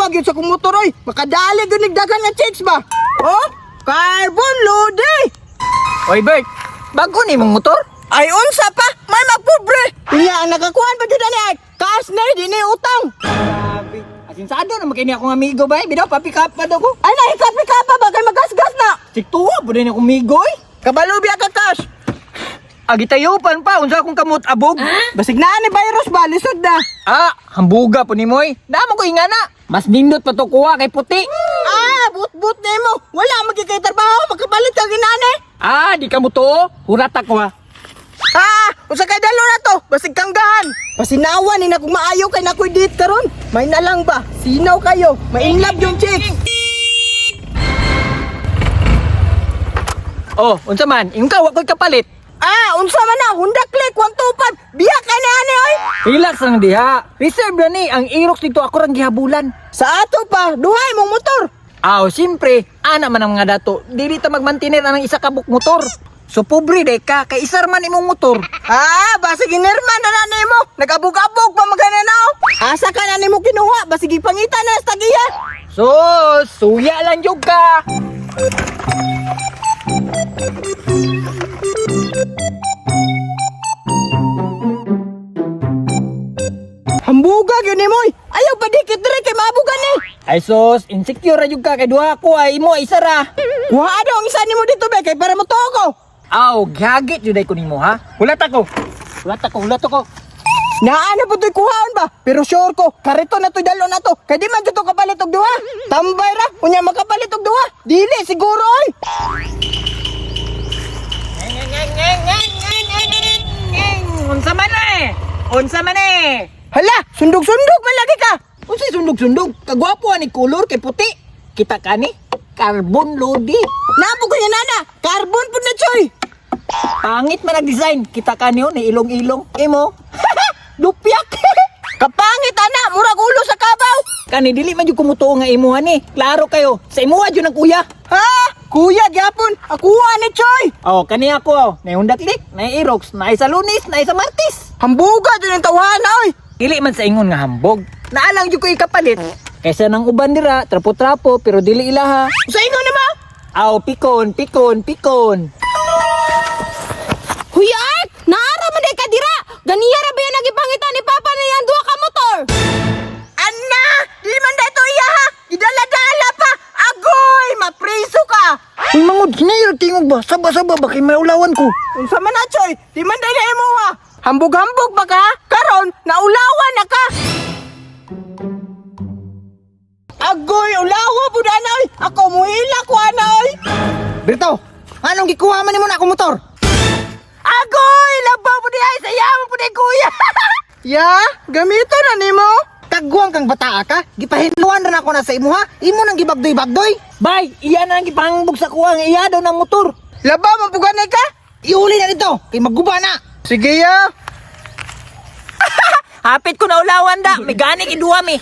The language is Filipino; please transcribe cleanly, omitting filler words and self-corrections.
tawag yun sa kong motor oy. Makadali gyud dagan nga chicks ba? Oh, carbon load eh. Oy Bert, bago ni mong motor? Ay unsa pa? May magpobre. Iya ang nakakuan pa jud ani. Cash na di ni utang. Grabe. Asinsado na makini akong amigo ba? Bidaw pa pick up pa daw ko. Ay na ikapi ka pa ba kay magasgas na. Siktuwa po din akong amigo eh. Kabalo biya ka cash. Agitayupan pa, unsa akong kamot abog. Basig na ni virus ba lisod na. Ah, hambuga po ni Moy. Damo ko ingana. Mas nindot pa to kuha kay puti. Ah, but nimo. Wala magiging trabaho makapalit ka ginani. Ah, di ka mo to. Hurat ako ha. Ah, usa kay dalo na to, basig kanggahan. Pasinawa ni na kung maayo kay nakoy date karon. May na lang ba? Sinaw kayo. May in love yung chick. Oh, unsa man? Ikaw ako'y kapalit. Ah, unsa man na? Honda Click 125. Biya ka ni ani oy. Relax lang diha. Reserve na ni ang Aerox dito ako rang gihabulan. Sa ato pa, duhay mong motor. Aw, siyempre, ana man ang mga dato. Dili ta magmantener ang isa ka buk motor. So pobre day ka kay isar man imong motor. Ah, basig inerman na nimo. Nagabog-abog pa magananaw. Asa ka na nimo kinuha? Basig ipangita na sa tagiya. So, suya lang jud ka. Hambuga gyud nimo. Ayaw pa dikit dire kay maabugan ni. Ay sos, insecure ra jud ka kay duha ko ay imo isa ra. Kuha daw ang isa nimo dito be kay para mo ko. Aw, gagit jud ay ko nimo ha. Hulat ako. Hulat ako. Naano po to'y kuhaan ba? Pero sure ko, karito na to'y dalo na to. Kaya di man dito kapalit og duha. Tambay ra, kunya makapalit og duha. Dili, siguro oy. Unsa man eh? Unsa man eh? Hala, sundog-sundog man lagi ka. Unsay sundog-sundog? Kagwapo ani kulor kay puti. Kita ka ni carbon loaded. Nabo ko yan nana, carbon po na choy. Pangit man ang design. Kita ka niyo ni ilong-ilong. Imo. Lupyak. Kapangit ana, murag ulo sa kabaw. Kani dili man jud kumutuo nga imuha ni. Klaro kayo. Sa imuha jud ang kuya. Ha? Kuya, gyapon, akuha ni choy. Oh, kani ako oh. Nay Honda Click, nay Aerox, nay sa Lunes, nay sa Martes. Hambuga dyan ang tawahan oy. Dili man sa ingon nga hambog. Naalang jud ko ikapalit. Kaysa nang uban dira, trapo-trapo pero dili ilaha. Sa inyo na ma? Aw, pikon. Huyat, naara man day ka dira. Ganiya ra ba yan nagipangitan ni Papa na yan duha ka motor? Anna, di man dato iya ha. Gidala-dala pa. Agoy, mapriso ka. Uy, mangod, sinayar tingog ba? Saba-saba ba kay maulawan ko? Unsa man na choy, di man day na imo ha. Hambog-hambog ba ka? Karon, naulawan na ka. Agoy, ulawa po na oy. Ako muhila ko anoy. Berto, anong gikuha man nimo na akong motor? Agoy, labaw po di ay sayawan po di kuya. Ya, gamito na nimo. Kagwang kang bataa ka? Gipahinluan rin ako na sa imo ha? Imo nang gibagdoy-bagdoy? Bay, iya na ang gipangbog sa kuha nga iya daw ng motor. Labaw man po ganay ka? Iuli na dito, kay magguba na. Sige ya. Hapit ko na ulawan da, may gani kiduha mi.